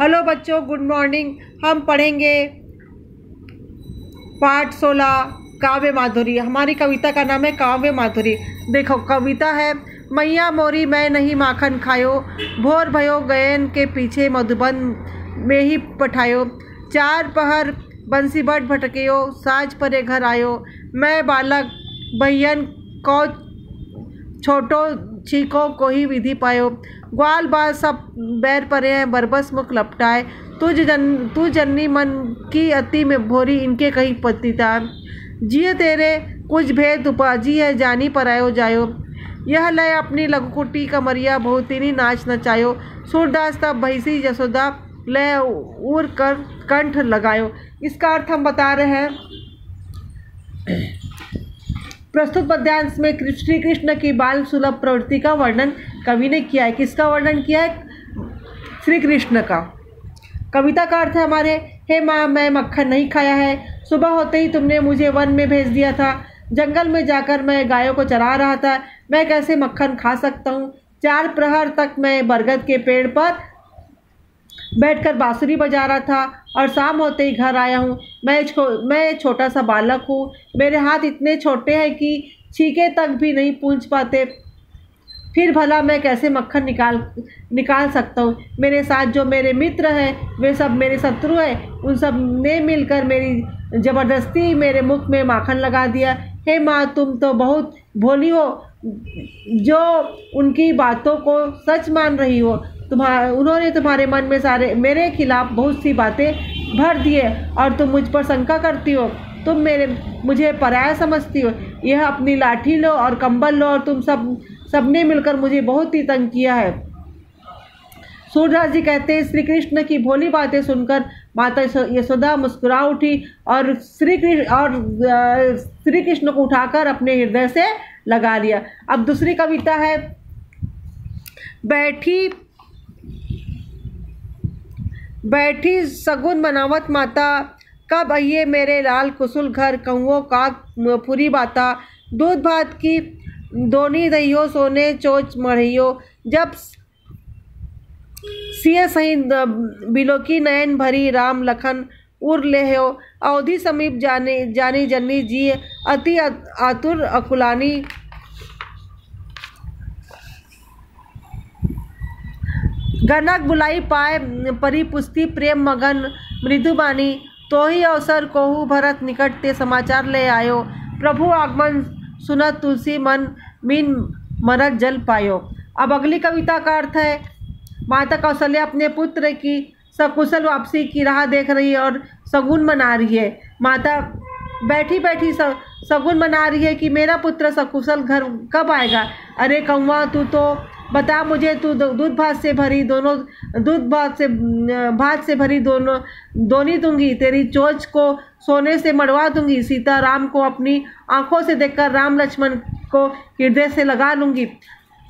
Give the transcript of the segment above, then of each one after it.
Hello बच्चों, good morning. हम पढ़ेंगे पाठ 16 काव्य माधुरी। हमारी कविता का नाम है काव्य माधुरी। देखो, कविता है। मैया मोरी मैं नहीं माखन खायो, भोर भयो गयन के पीछे मधुबन में ही पठायो। चार पहर बंसी बट भटकियो, साज परे घर आयो। मैं बालक बहियन को छोटो छीको को ही विधि पायो। ग्वाल बाल सब बैर परे हैं, बरबस मुख लपटाए। तू जन्नी मन की अति में भोरी, इनके कहीं पतिता। जिये तेरे कुछ भेद उपाजी है, जानी परायो जायो। यह लय अपनी लघुकुटी कमरिया, बहुतिनी नाच नचायो। सूरदास तब भैसी जसोदा, लय उर कर कंठ लगायो। इसका अर्थ हम बता रहे हैं। प्रस्तुत पद्यांश में श्री कृष्ण की बाल सुलभ प्रवृत्ति का वर्णन कवि ने किया है। किसका वर्णन किया है? श्री कृष्ण का। कविता का अर्थ है हमारे, हे माँ, मैं मक्खन नहीं खाया है। सुबह होते ही तुमने मुझे वन में भेज दिया था। जंगल में जाकर मैं गायों को चरा रहा था। मैं कैसे मक्खन खा सकता हूँ? 4 प्रहर तक मैं बरगद के पेड़ पर बैठकर बांसुरी बजा रहा था और शाम होते ही घर आया हूँ। मैं छोटा सा बालक हूँ। मेरे हाथ इतने छोटे हैं कि छीके तक भी नहीं पूंछ पाते। फिर भला मैं कैसे मक्खन निकाल सकता हूँ? मेरे साथ जो मेरे मित्र हैं वे सब मेरे शत्रु हैं। उन सब ने मिलकर मेरी ज़बरदस्ती मेरे मुख में माखन लगा दिया। हे माँ, तुम तो बहुत भोली हो जो उनकी बातों को सच मान रही हो। उन्होंने तुम्हारे मन में सारे मेरे खिलाफ बहुत सी बातें भर दिए और तुम मुझ पर शंका करती हो। तुम मुझे पराया समझती हो। यह अपनी लाठी लो और कंबल लो, और तुम सबने मिलकर मुझे बहुत ही तंग किया है। सूरदास जी कहते हैं, श्री कृष्ण की भोली बातें सुनकर माता यशोदा मुस्कुरा उठी और श्री कृष्ण को उठाकर अपने हृदय से लगा लिया। अब दूसरी कविता है, बैठी सगुन मनावत माता, कब आइए मेरे लाल कुसुल घर, कहुओं का पूरी बाता। दूध भात की दोनी दहियो, सोने चोच मढ़ियो। जब सिय सही बिलो की नयन भरी, राम लखन उर ले हो। अवधि समीप जानी जन्नी जी, अति आतुर अकुलानी। गनक बुलाई पाए परी पुस्ती, प्रेम मगन मृदुबानी। तो ही अवसर कोहू भरत निकट ते, समाचार ले आयो। प्रभु आगमन सुनत तुलसी, मन मीन मरत जल पायो। अब अगली कविता का अर्थ है, माता कौशल्या अपने पुत्र की सकुशल वापसी की राह देख रही है और शगुन मना रही है। माता बैठी बैठी शगुन मना रही है कि मेरा पुत्र सकुशल घर कब आएगा। अरे कौवा, तू तो बता मुझे, तू दूध भात से भरी दोनी दूंगी। तेरी चोच को सोने से मड़वा दूंगी। सीता राम को अपनी आंखों से देखकर राम लक्ष्मण को हृदय से लगा लूंगी।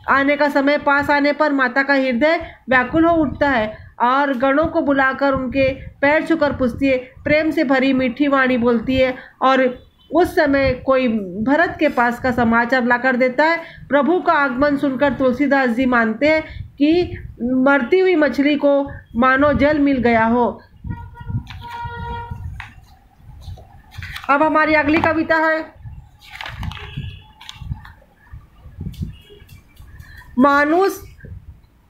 आने का समय पास आने पर माता का हृदय व्याकुल हो उठता है और गणों को बुलाकर उनके पैर छूकर पूछती है, प्रेम से भरी मीठी वाणी बोलती है। और उस समय कोई भरत के पास का समाचार लाकर देता है। प्रभु का आगमन सुनकर तुलसीदास जी मानते हैं कि मरती हुई मछली को मानो जल मिल गया हो। अब हमारी अगली कविता है, मानुष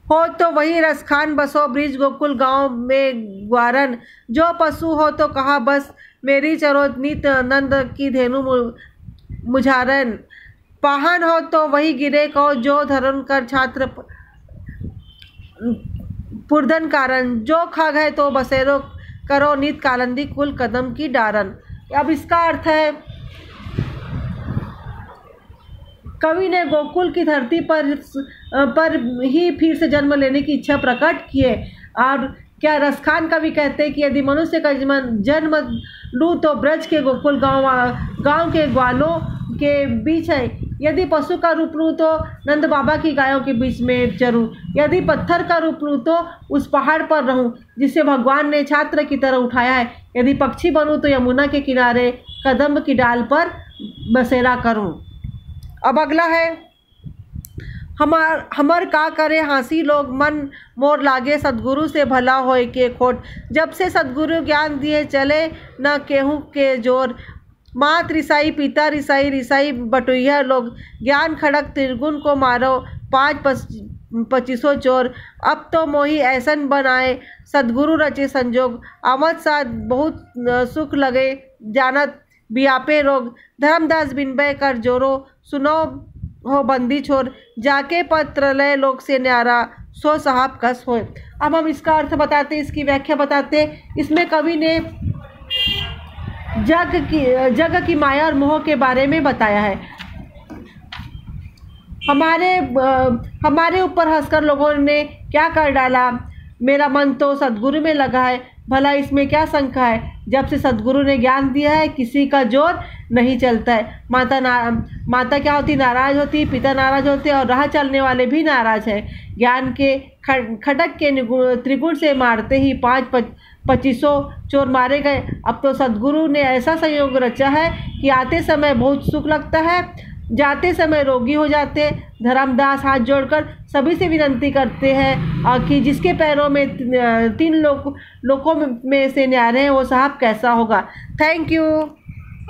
हो तो वही रसखान बसो, ब्रिज गोकुल गांव में ग्वारन। जो पशु हो तो कहा बस, मेरी चरो नित नंद की धेनु मुझारन। पाहन हो तो वही गिरे को, जो धरण कर छात्र पुरधन कारण। जो खा गए तो बसेरो करो, नित कालंदी कुल कदम की डारन। अब इसका अर्थ है, कवि ने गोकुल की धरती पर ही फिर से जन्म लेने की इच्छा प्रकट की है। और क्या रसखान कवि कहते हैं कि यदि मनुष्य का जन्म लूँ तो ब्रज के गोकुल गांव के ग्वालों के बीच है। यदि पशु का रूप लूँ तो नंद बाबा की गायों के बीच में चरूँ। यदि पत्थर का रूप लूँ तो उस पहाड़ पर रहूँ जिसे भगवान ने छात्र की तरह उठाया है। यदि पक्षी बनूँ तो यमुना के किनारे कदम्ब की डाल पर बसेरा करूँ। अब अगला है, हमर का करे हंसी लोग मन मोर लागे सद्गुरु से भला होए के खोट। जब से सद्गुरु ज्ञान दिए चले न केहू के जोर। मात रिसाई पिता रिसाई रिसाई बटुइया लोग ज्ञान खड़क त्रिगुण को मारो 5-25 चोर। अब तो मोही ऐसन बनाए सद्गुरु रचे संजोग। आमद साथ बहुत सुख लगे जानत बियापे रोग। धर्मदास बिनबय कर जोरो सुनो हो बंदी छोर। जाके पत्र लय लोग से न्यारा सो साहब कस होए। अब हम इसका अर्थ बताते, इसकी व्याख्या बताते। इसमें कवि ने जग की माया और मोह के बारे में बताया है। हमारे ऊपर हंसकर लोगों ने क्या कर डाला, मेरा मन तो सद्गुरु में लगा है, भला इसमें क्या शंका है। जब से सद्गुरु ने ज्ञान दिया है किसी का जोर नहीं चलता है। माता क्या होती, नाराज होती, पिता नाराज होते और राह चलने वाले भी नाराज है। ज्ञान के खटक के त्रिगुण से मारते ही 5-25 चोर मारे गए। अब तो सद्गुरु ने ऐसा संयोग रचा है कि आते समय बहुत सुख लगता है, जाते समय रोगी हो जाते। धर्मदास हाथ जोड़कर सभी से विनती करते हैं कि जिसके पैरों में 3 लोकों में से न्यारे हैं वो साहब कैसा होगा। Thank you.